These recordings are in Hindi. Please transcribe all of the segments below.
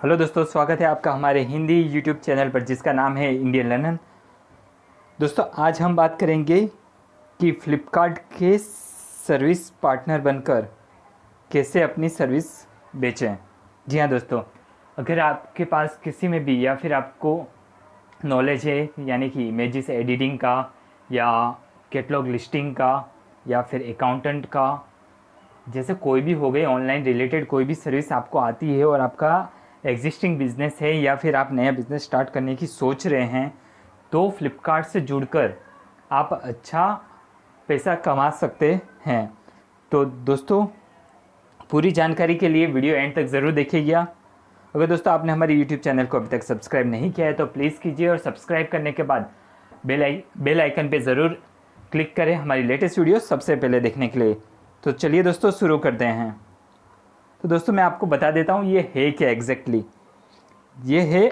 हेलो दोस्तों, स्वागत है आपका हमारे हिंदी यूट्यूब चैनल पर जिसका नाम है इंडियन लर्नर। दोस्तों, आज हम बात करेंगे कि फ़्लिपकार्ट के सर्विस पार्टनर बनकर कैसे अपनी सर्विस बेचें। जी हाँ दोस्तों, अगर आपके पास किसी में भी या फिर आपको नॉलेज है यानी कि इमेजेस एडिटिंग का या कैटलॉग लिस्टिंग का या फिर अकाउंटेंट का, जैसे कोई भी हो गई ऑनलाइन रिलेटेड कोई भी सर्विस आपको आती है और आपका एग्जिस्टिंग बिजनेस है या फिर आप नया बिजनेस स्टार्ट करने की सोच रहे हैं, तो फ्लिपकार्ट से जुड़कर आप अच्छा पैसा कमा सकते हैं। तो दोस्तों, पूरी जानकारी के लिए वीडियो एंड तक ज़रूर देखिएगा। अगर दोस्तों आपने हमारे यूट्यूब चैनल को अभी तक सब्सक्राइब नहीं किया है तो प्लीज़ कीजिए और सब्सक्राइब करने के बाद बेल आइकन पे ज़रूर क्लिक करें हमारी लेटेस्ट वीडियो सबसे पहले देखने के लिए। तो चलिए दोस्तों, शुरू करते हैं। तो दोस्तों, मैं आपको बता देता हूँ ये है क्या एग्जैक्टली। ये है,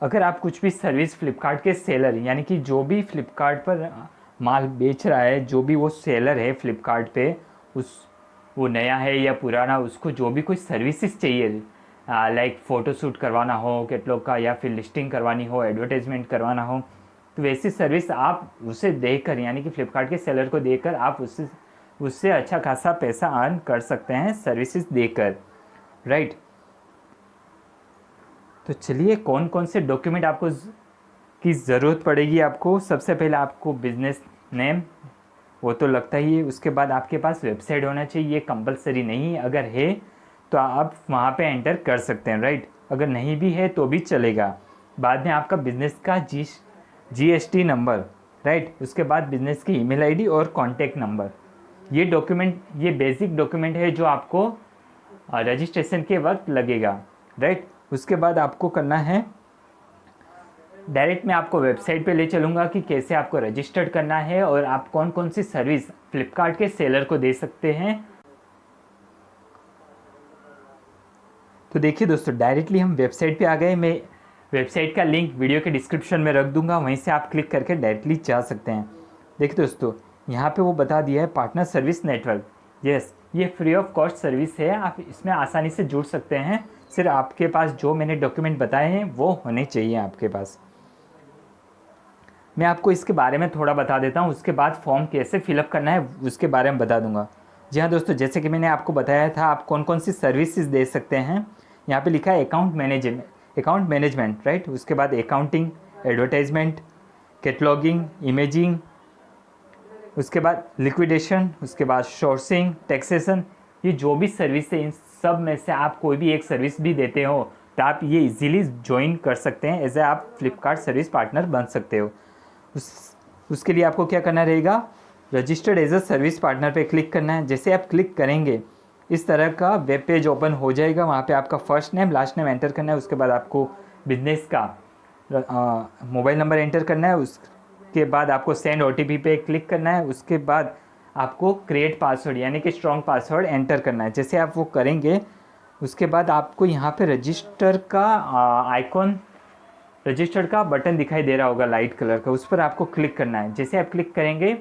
अगर आप कुछ भी सर्विस फ्लिपकार्ट के सेलर यानी कि जो भी फ्लिपकार्ट पर माल बेच रहा है, जो भी वो सेलर है फ्लिपकार्ट पे, वो नया है या पुराना, उसको जो भी कोई सर्विसेज चाहिए, लाइक फ़ोटोशूट करवाना हो कैटलॉग का या फिर लिस्टिंग करवानी हो, एडवर्टाइजमेंट करवाना हो, तो वैसी सर्विस आप उसे देकर यानी कि फ्लिपकार्ट के सेलर को देकर आप उससे अच्छा खासा पैसा अर्न कर सकते हैं सर्विसेज देकर, राइट। तो चलिए, कौन कौन से डॉक्यूमेंट आपको की ज़रूरत पड़ेगी। आपको सबसे पहले आपको बिजनेस नेम, वो तो लगता ही है। उसके बाद आपके पास वेबसाइट होना चाहिए, ये कंपलसरी नहीं है, अगर है तो आप वहाँ पे एंटर कर सकते हैं, राइट। अगर नहीं भी है तो भी चलेगा। बाद में आपका बिजनेस का GST नंबर, राइट। उसके बाद बिजनेस की ईमेल आईडी और कॉन्टैक्ट नंबर। ये डॉक्यूमेंट, ये बेसिक डॉक्यूमेंट है जो आपको रजिस्ट्रेशन के वक्त लगेगा, राइट। उसके बाद आपको करना है, डायरेक्ट मैं आपको वेबसाइट पे ले चलूँगा कि कैसे आपको रजिस्टर्ड करना है और आप कौन कौन सी सर्विस फ्लिपकार्ट के सेलर को दे सकते हैं। तो देखिए दोस्तों, डायरेक्टली हम वेबसाइट पे आ गए। मैं वेबसाइट का लिंक वीडियो के डिस्क्रिप्शन में रख दूंगा, वहीं से आप क्लिक करके डायरेक्टली जा सकते हैं। देखिए दोस्तों, यहाँ पे वो बता दिया है पार्टनर सर्विस नेटवर्क। यस, ये फ्री ऑफ कॉस्ट सर्विस है, आप इसमें आसानी से जुड़ सकते हैं। सिर्फ आपके पास जो मैंने डॉक्यूमेंट बताए हैं वो होने चाहिए आपके पास। मैं आपको इसके बारे में थोड़ा बता देता हूँ, उसके बाद फॉर्म कैसे फिलअप करना है उसके बारे में बता दूंगा। जी हाँ दोस्तों, जैसे कि मैंने आपको बताया था आप कौन कौन सी सर्विसेज दे सकते हैं। यहाँ पे लिखा है अकाउंट मैनेजमेंट, राइट। उसके बाद अकाउंटिंग, एडवर्टाइजमेंट, कैटलॉगिंग, इमेजिंग, उसके बाद लिक्विडेशन, उसके बाद सोर्सिंग, टैक्सेशन। ये जो भी सर्विस है इन सब में से आप कोई भी एक सर्विस भी देते हो तो आप ये इजीली ज्वाइन कर सकते हैं, एज ए आप फ्लिपकार्ट सर्विस पार्टनर बन सकते हो। उसके लिए आपको क्या करना रहेगा, registered as a service partner पे क्लिक करना है। जैसे आप क्लिक करेंगे इस तरह का वेब पेज ओपन हो जाएगा। वहाँ पे आपका first name last name enter करना है। उसके बाद आपको बिजनेस का मोबाइल नंबर एंटर करना है। उसके बाद आपको सेंड OTP पे क्लिक करना है। उसके बाद आपको क्रिएट पासवर्ड यानी कि स्ट्रॉन्ग पासवर्ड एंटर करना है। जैसे आप वो करेंगे उसके बाद आपको यहाँ पे रजिस्टर का आइकॉन, रजिस्टर का बटन दिखाई दे रहा होगा लाइट कलर का, उस पर आपको क्लिक करना है। जैसे आप क्लिक करेंगे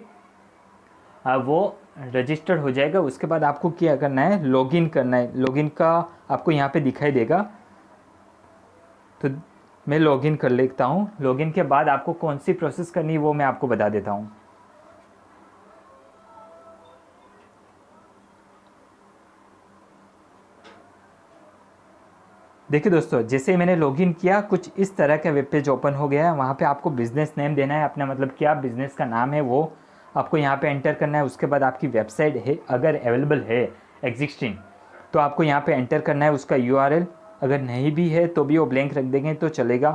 वो रजिस्टर्ड हो जाएगा। उसके बाद आपको क्या करना है, लॉगिन करना है। लॉगिन का आपको यहाँ पे दिखाई देगा, तो मैं लॉगिन कर लेता हूँ। लॉगिन के बाद आपको कौन सी प्रोसेस करनी है वो मैं आपको बता देता हूँ। देखिए दोस्तों, जैसे ही मैंने लॉगिन किया कुछ इस तरह का वेब पेज ओपन हो गया है। वहाँ पे आपको बिज़नेस नेम देना है अपना, मतलब क्या बिज़नेस का नाम है वो आपको यहाँ पे एंटर करना है। उसके बाद आपकी वेबसाइट है अगर अवेलेबल है एग्जिस्टिंग तो आपको यहाँ पे एंटर करना है उसका URL। अगर नहीं भी है तो भी वो ब्लैंक रख देंगे तो चलेगा।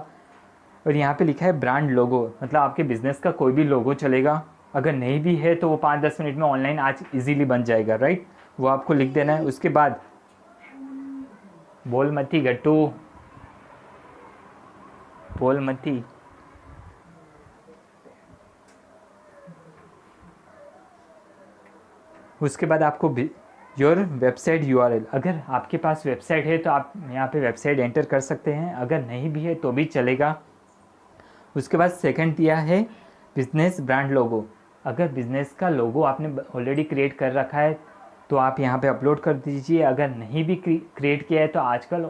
और यहाँ पे लिखा है ब्रांड लोगो, मतलब आपके बिज़नेस का कोई भी लोगो चलेगा। अगर नहीं भी है तो वो 5-10 मिनट में ऑनलाइन आज ईजीली बन जाएगा, राइट। वो आपको लिख देना है। उसके बाद बोल मती गट्टू, बोल मती, उसके बाद आपको योर वेबसाइट URL, अगर आपके पास वेबसाइट है तो आप यहाँ पे वेबसाइट एंटर कर सकते हैं, अगर नहीं भी है तो भी चलेगा। उसके बाद सेकंड दिया है बिजनेस ब्रांड लोगो। अगर बिजनेस का लोगो आपने ऑलरेडी क्रिएट कर रखा है तो आप यहाँ पे अपलोड कर दीजिए। अगर नहीं भी क्रिएट किया है तो आजकल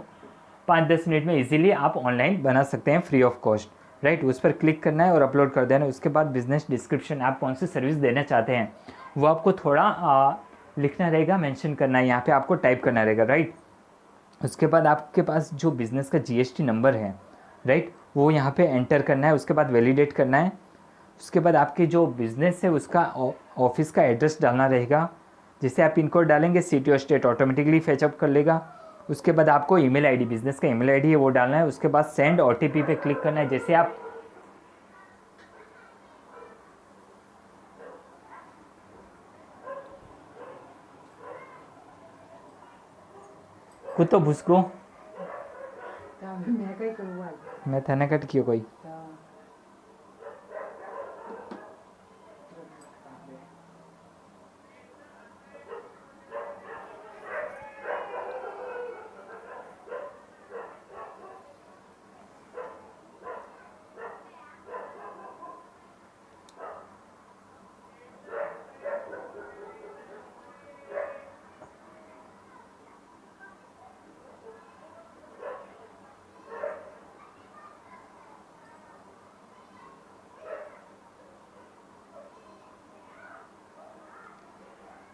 5-10 मिनट में इजीली आप ऑनलाइन बना सकते हैं फ्री ऑफ कॉस्ट, राइट। उस पर क्लिक करना है और अपलोड कर देना। उसके बाद बिजनेस डिस्क्रिप्शन, आप कौन सी सर्विस देना चाहते हैं वो आपको थोड़ा लिखना रहेगा, मेंशन करना है, यहाँ पे आपको टाइप करना रहेगा, राइट। उसके बाद आपके पास जो बिज़नेस का जीएसटी नंबर है, राइट, वो यहाँ पे एंटर करना है। उसके बाद वैलिडेट करना है। उसके बाद आपके जो बिज़नेस है उसका ऑफिस का एड्रेस डालना रहेगा। जैसे आप पिन कोड डालेंगे सिटी और स्टेट ऑटोमेटिकली फैचअप कर लेगा। उसके बाद आपको ईमेल आईडी, बिज़नेस का ईमेल आईडी है वो डालना है। उसके बाद सेंड ओटीपी पे क्लिक करना है। जैसे आप कुछ तो भुसको मैं था ना कट किया कोई।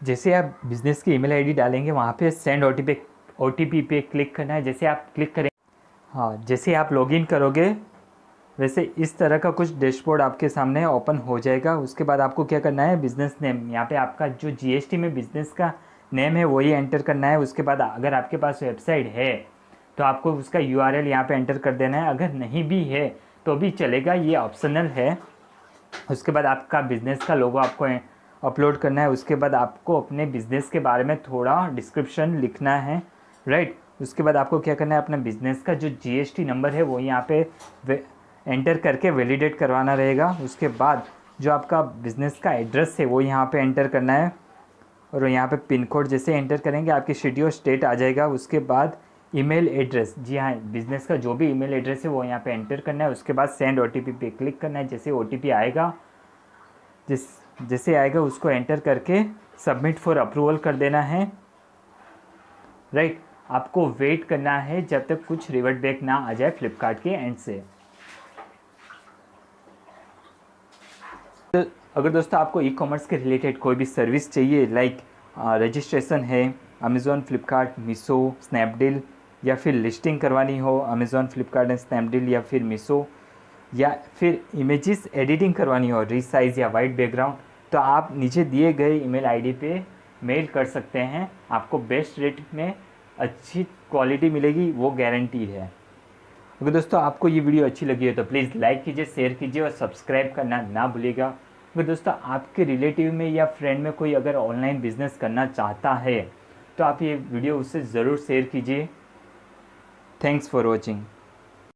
जैसे आप बिज़नेस की ईमेल आईडी डालेंगे वहाँ पे सेंड ओटीपी पे क्लिक करना है। जैसे आप क्लिक करें, हाँ, जैसे आप लॉगिन करोगे वैसे इस तरह का कुछ डैशबोर्ड आपके सामने ओपन हो जाएगा। उसके बाद आपको क्या करना है, बिज़नेस नेम, यहाँ पे आपका जो जीएसटी में बिज़नेस का नेम है वही एंटर करना है। उसके बाद अगर आपके पास वेबसाइट है तो आपको उसका यूआरएल यहाँ पे एंटर कर देना है। अगर नहीं भी है तो भी चलेगा, ये ऑप्शनल है। उसके बाद आपका बिज़नेस का लोगो आपको अपलोड करना है। उसके बाद आपको अपने बिज़नेस के बारे में थोड़ा डिस्क्रिप्शन लिखना है, राइट। उसके बाद आपको क्या करना है, अपना बिज़नेस का जो जीएसटी नंबर है वो यहाँ पे एंटर करके वैलिडेट करवाना रहेगा। उसके बाद जो आपका बिज़नेस का एड्रेस है वो यहाँ पे एंटर करना है और यहाँ पे पिन कोड जैसे एंटर करेंगे आपकी सिटी और स्टेट आ जाएगा। उसके बाद ईमेल एड्रेस, जी हाँ, बिज़नेस का जो भी ईमेल एड्रेस है वो यहाँ पे एंटर करना है। उसके बाद सेंड ओटीपी पे क्लिक करना है। जैसे ओटीपी आएगा, जैसे आएगा उसको एंटर करके सबमिट फॉर अप्रूवल कर देना है, राइट। आपको वेट करना है जब तक कुछ रिवर्ट बैक ना आ जाए फ्लिपकार्ट के एंड से। तो अगर दोस्तों आपको ई कॉमर्स के रिलेटेड कोई भी सर्विस चाहिए, लाइक रजिस्ट्रेशन है अमेज़ॉन, फ्लिपकार्ट, मीशो, स्नैपडील, या फिर लिस्टिंग करवानी हो अमेज़ॉन, फ्लिपकार्ट एंड स्नैपडील या फिर मीशो, या फिर इमेजेस एडिटिंग करवानी हो रीसाइज या वाइट बैकग्राउंड, तो आप नीचे दिए गए ईमेल आईडी पे मेल कर सकते हैं। आपको बेस्ट रेट में अच्छी क्वालिटी मिलेगी, वो गारंटीड है। अगर दोस्तों आपको ये वीडियो अच्छी लगी है तो प्लीज़ लाइक कीजिए, शेयर कीजिए और सब्सक्राइब करना ना भूलिएगा। अगर दोस्तों आपके रिलेटिव में या फ्रेंड में कोई अगर ऑनलाइन बिजनेस करना चाहता है तो आप ये वीडियो उससे ज़रूर शेयर कीजिए। Thanks for watching.